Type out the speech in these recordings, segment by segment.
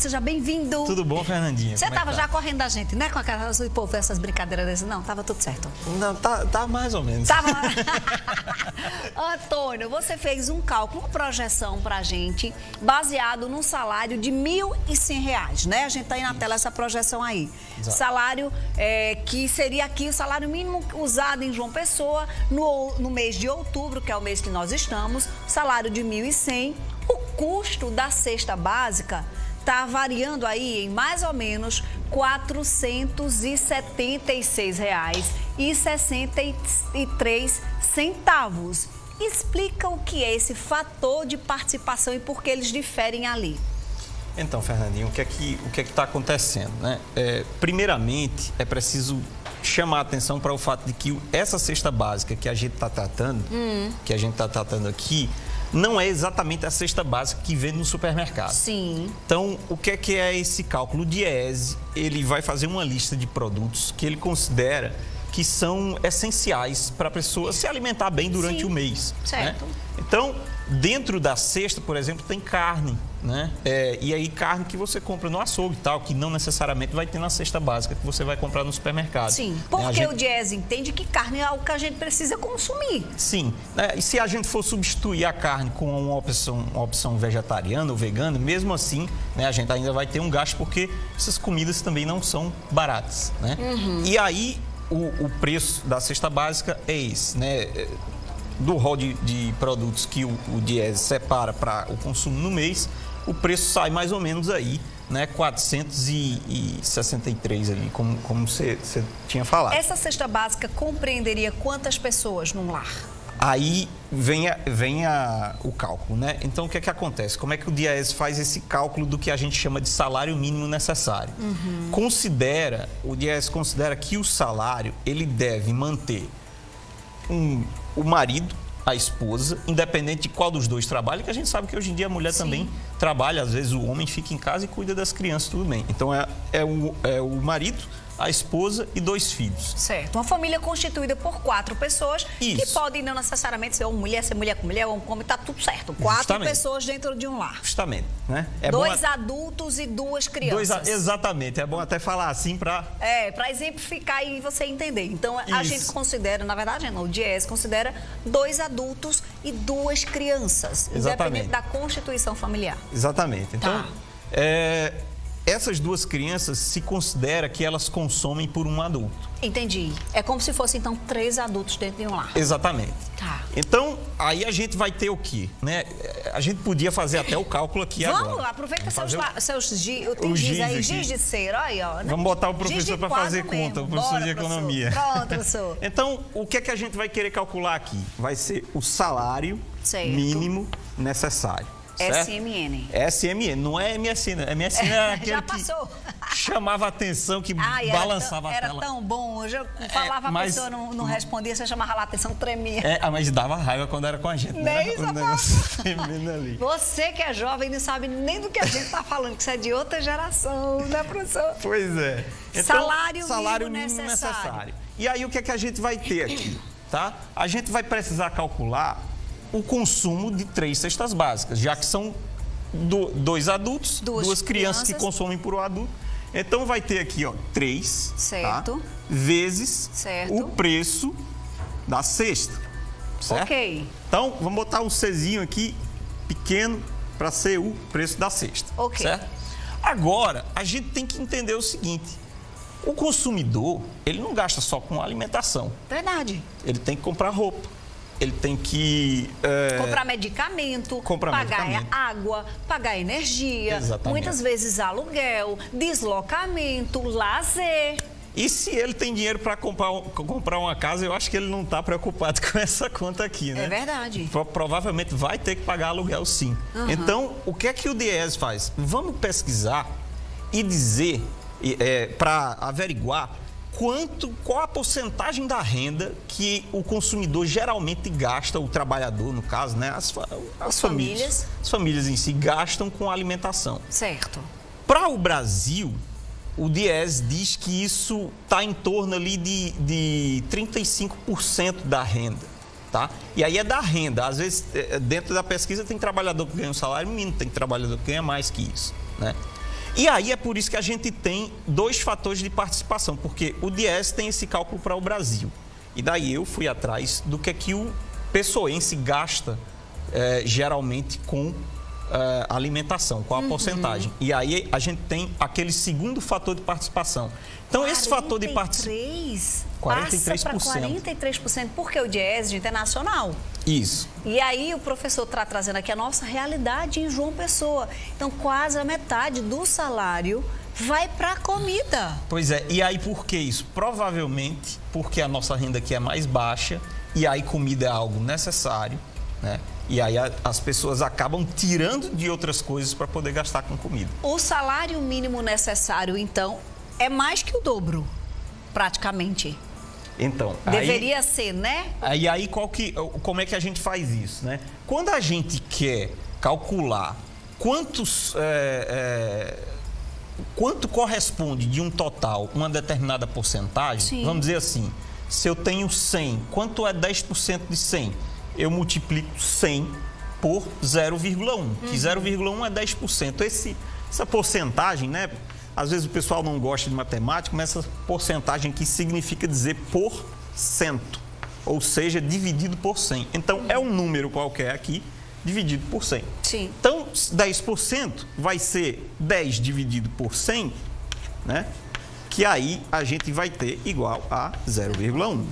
Ricardo, seja bem-vindo. Tudo bom, Fernandinha? Você estava já correndo da gente, né? Com aquelas, o povo, essas brincadeiras desse. Não, estava tudo certo. Não, tá mais ou menos. Tava. Antônio, você fez um cálculo, uma projeção pra gente, baseado num salário de R$ 1.100, né? A gente tá aí na tela essa projeção aí. Exato. Salário que seria aqui o salário mínimo usado em João Pessoa no mês de outubro, que é o mês que nós estamos, salário de R$ 1.100. O custo da cesta básica está variando aí em mais ou menos R$ 476,63. Explica o que é esse fator de participação e por que eles diferem ali. Então, Fernandinho, o que é que está acontecendo, né? Primeiramente, é preciso chamar a atenção para o fato de que essa cesta básica que a gente está tratando, aqui, não é exatamente a cesta básica que vende no supermercado. Sim. Então, o que é esse cálculo? O Diese, ele vai fazer uma lista de produtos que ele considera que são essenciais para a pessoa se alimentar bem durante o mês. Certo. Né? Então, dentro da cesta, por exemplo, tem carne, né? E aí carne que você compra no açougue e tal, que não necessariamente vai ter na cesta básica que você vai comprar no supermercado. Sim, porque o Diese entende que carne é algo que a gente precisa consumir. Sim, né? E se a gente for substituir a carne com uma opção vegetariana ou vegana, mesmo assim, né, a gente ainda vai ter um gasto, porque essas comidas também não são baratas, né? E aí, o preço da cesta básica é esse, né? Do rol de produtos que o Diese separa para o consumo no mês, o preço sai mais ou menos aí, né, 463 ali, como você tinha falado. Essa cesta básica compreenderia quantas pessoas num lar? Aí vem o cálculo, né? Então, o que é que acontece? Como é que o Diese faz esse cálculo do que a gente chama de salário mínimo necessário? O Diese considera que o salário, ele deve manter o marido, a esposa, independente de qual dos dois trabalha, que a gente sabe que hoje em dia a mulher também trabalha, às vezes o homem fica em casa e cuida das crianças, tudo bem. Então, é o marido, a esposa e 2 filhos. Certo. Uma família constituída por 4 pessoas, que podem não necessariamente ser mulher com mulher, homem com homem, tá tudo certo. 4 pessoas dentro de um lar. Justamente, né? 2 adultos e 2 crianças. Exatamente. É bom até falar assim para... para exemplificar e você entender. Então, a gente considera, na verdade, não, o Diese considera 2 adultos e 2 crianças, independente da constituição familiar. Exatamente. Então, essas 2 crianças se considera que elas consomem por um adulto. Entendi. É como se fossem, então, 3 adultos dentro de um lar. Exatamente. Tá. Então, aí a gente vai ter o quê? Né? A gente podia fazer até o cálculo aqui agora. Vamos, aproveita seus giz de cera, aí, ó. Né? Vamos botar o professor para fazer conta, o professor de economia. Pronto, professor. Então, o que é que a gente vai querer calcular aqui? Vai ser o salário mínimo necessário. Certo? SMN. SMN, não é MSN. MSN era aquele que chamava a atenção, que balançava a tela. Era tão bom. Eu falava, a pessoa não respondia, você chamava lá a atenção, tremia. Mas dava raiva quando era com a gente, né? O negócio tremendo ali. Você que é jovem não sabe nem do que a gente está falando, que você é de outra geração, né, professor? Pois é. Então, salário mínimo necessário. E aí, o que é que a gente vai ter aqui, tá? A gente vai precisar calcular o consumo de 3 cestas básicas, já que são 2 adultos, 2 crianças que consomem por um adulto. Então, vai ter aqui, ó, 3, certo, vezes o preço da cesta, certo? Ok. Então, vamos botar um Czinho aqui, pequeno, para ser o preço da cesta, certo? Agora, a gente tem que entender o seguinte: o consumidor, ele não gasta só com alimentação. Verdade. Ele tem que comprar roupa. Ele tem que... comprar medicamento, pagar água, pagar energia, muitas vezes aluguel, deslocamento, lazer. E se ele tem dinheiro para comprar uma casa, eu acho que ele não está preocupado com essa conta aqui, né? É verdade. Provavelmente vai ter que pagar aluguel, sim. Então, o que é que o Diese faz? Vamos pesquisar e dizer, para averiguar, qual a porcentagem da renda que o consumidor geralmente gasta, o trabalhador, no caso, né? As famílias em si gastam com alimentação. Certo. Para o Brasil, o Diese diz que isso está em torno ali de 35% da renda, tá? E aí é da renda. Às vezes, dentro da pesquisa, tem trabalhador que ganha um salário mínimo, tem trabalhador que ganha mais que isso, né? E aí é por isso que a gente tem dois fatores de participação, porque o DIEESE tem esse cálculo para o Brasil. E daí eu fui atrás do que o pessoense gasta geralmente com alimentação, com a porcentagem. E aí a gente tem aquele segundo fator de participação. Então, esse fator de participação... 43%. Passa para 43%, porque o DIEESE é nacional. Isso. E aí o professor está trazendo aqui a nossa realidade em João Pessoa. Então, quase a metade do salário vai para a comida. Pois é. E aí, por que isso? Provavelmente porque a nossa renda aqui é mais baixa e aí comida é algo necessário, né? E aí as pessoas acabam tirando de outras coisas para poder gastar com comida. O salário mínimo necessário, então, é mais que o dobro, praticamente. Então, deveria ser, né? E aí, como é que a gente faz isso, né? Quando a gente quer calcular quanto corresponde de um total, uma determinada porcentagem, sim, vamos dizer assim, se eu tenho 100, quanto é 10% de 100? Eu multiplico 100 por 0,1, que 0,1 é 10%. Essa porcentagem, né? Às vezes o pessoal não gosta de matemática, mas essa porcentagem aqui significa dizer por cento, ou seja, dividido por 100. Então, é um número qualquer aqui, dividido por 100. Sim. Então, 10% vai ser 10 dividido por 100, né? Que aí a gente vai ter igual a 0,1.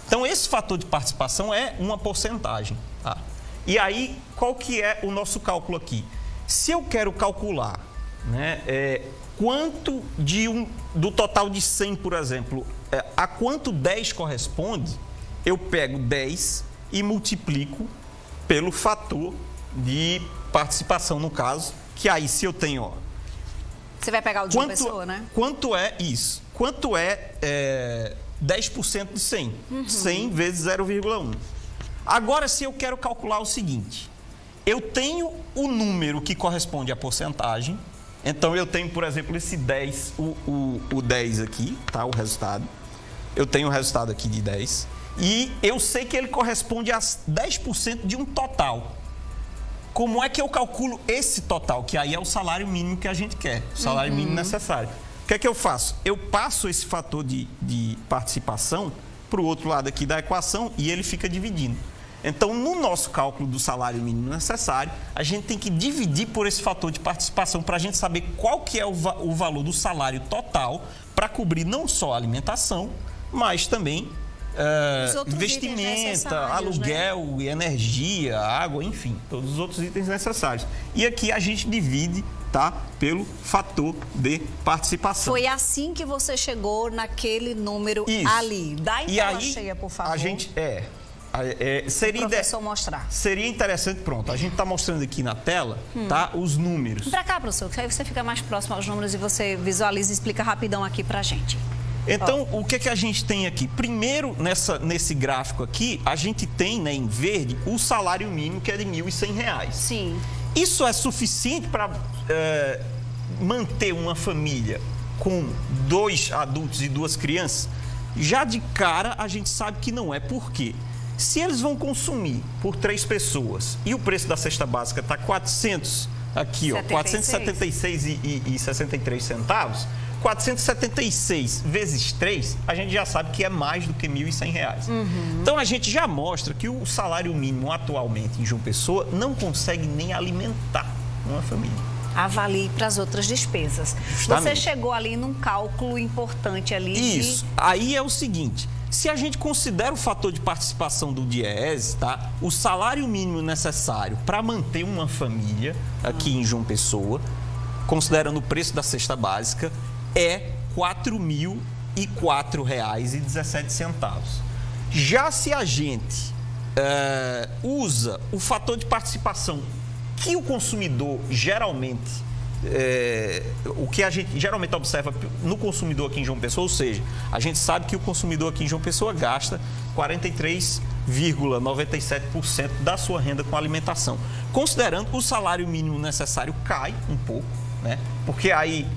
Então, esse fator de participação é uma porcentagem. Tá? E aí, qual que é o nosso cálculo aqui? Se eu quero calcular, né, quanto do total de 100, por exemplo, a quanto 10 corresponde, eu pego 10 e multiplico pelo fator de participação, no caso, que aí se eu tenho... Ó, você vai pegar o de uma pessoa, né? Quanto é isso? Quanto é 10% de 100? 100 vezes 0,1. Agora, se eu quero calcular o seguinte, eu tenho o número que corresponde à porcentagem. Então, eu tenho, por exemplo, esse 10, o 10 aqui, tá? O resultado. Eu tenho o resultado aqui de 10. E eu sei que ele corresponde a 10% de um total. Como é que eu calculo esse total? Que aí é o salário mínimo que a gente quer, o salário mínimo necessário. O que é que eu faço? Eu passo esse fator de participação para o outro lado aqui da equação e ele fica dividindo. Então, no nosso cálculo do salário mínimo necessário, a gente tem que dividir por esse fator de participação para a gente saber qual que é o valor do salário total para cobrir não só a alimentação, mas também vestimenta, aluguel, né? Energia, água, enfim, todos os outros itens necessários. E aqui a gente divide, tá, pelo fator de participação. Foi assim que você chegou naquele número ali. Dá em tela cheia, por favor. A gente seria professor mostrar. Seria interessante, pronto, a gente está mostrando aqui na tela, tá, os números. Para cá, professor, que aí você fica mais próximo aos números e você visualiza e explica rapidão aqui pra gente. Então, o que a gente tem aqui? Primeiro, nesse gráfico aqui, a gente tem, né, em verde, o salário mínimo, que é de R$ 1.100. Sim. Isso é suficiente para manter uma família com 2 adultos e 2 crianças? Já de cara, a gente sabe que não é. Por quê? Se eles vão consumir por 3 pessoas e o preço da cesta básica está 400, aqui, ó, 476,63 centavos, 476 vezes 3, a gente já sabe que é mais do que R$ 1.100. Então, a gente já mostra que o salário mínimo atualmente em João Pessoa não consegue nem alimentar uma família. Avalie para as outras despesas. Justamente. Você chegou ali num cálculo importante ali. Isso. Aí é o seguinte, se a gente considera o fator de participação do DIEESE, tá? O salário mínimo necessário para manter uma família aqui em João Pessoa, considerando o preço da cesta básica, é R$ 4.004,17. Já se a gente usa o fator de participação que o consumidor geralmente, o que a gente geralmente observa no consumidor aqui em João Pessoa, ou seja, a gente sabe que o consumidor aqui em João Pessoa gasta 43,97% da sua renda com alimentação. Considerando o salário mínimo necessário cai um pouco, né? Porque aí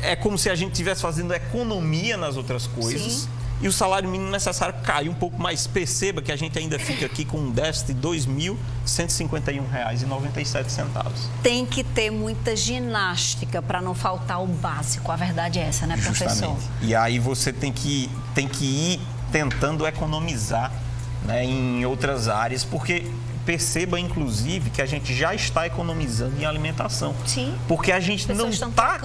é como se a gente estivesse fazendo economia nas outras coisas. Sim. e o salário mínimo necessário cai um pouco mais. Perceba que a gente ainda fica aqui com um déficit de R$ 2.151,97. Tem que ter muita ginástica para não faltar o básico. A verdade é essa, né, professor? Justamente. E aí você tem que ir tentando economizar, né, em outras áreas, porque perceba, inclusive, que a gente já está economizando em alimentação. Sim. Porque a gente não está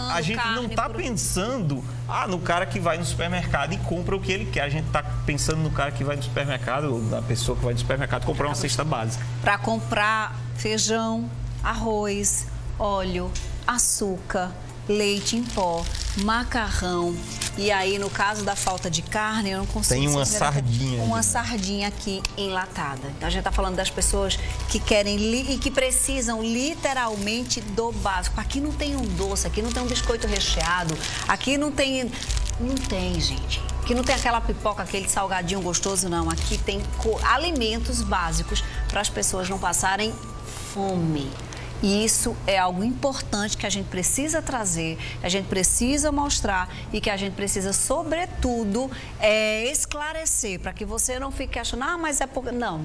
por... pensando no cara que vai no supermercado e compra o que ele quer. A gente está pensando no cara que vai no supermercado, ou na pessoa que vai no supermercado comprar uma cesta básica. Para comprar feijão, arroz, óleo, açúcar, leite em pó, macarrão. E aí, no caso da falta de carne, eu não consigo... Tem uma sardinha. Uma sardinha aqui enlatada. Então, a gente está falando das pessoas que querem e que precisam literalmente do básico. Aqui não tem um doce, aqui não tem um biscoito recheado, aqui não tem... Não tem, gente. Aqui não tem aquela pipoca, aquele salgadinho gostoso, não. Aqui tem alimentos básicos para as pessoas não passarem fome. E isso é algo importante que a gente precisa trazer, que a gente precisa mostrar e que a gente precisa, sobretudo, esclarecer, para que você não fique achando, mas é porque... Não,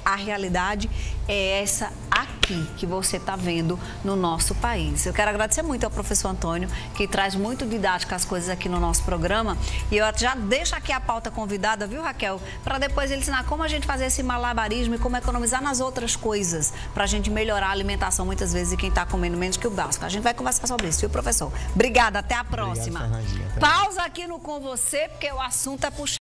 a realidade é essa aqui que você está vendo no nosso país. Eu quero agradecer muito ao professor Antônio, que traz muito didática as coisas aqui no nosso programa. E eu já deixo aqui a pauta convidada, viu, Raquel? Para depois ele ensinar como a gente fazer esse malabarismo e como economizar nas outras coisas, para a gente melhorar a alimentação muitas vezes de quem está comendo menos que o básico. A gente vai conversar sobre isso, viu, professor? Obrigada, até a próxima. Obrigado, Fernandinha. Pausa aqui no Com Você, porque o assunto é puxado.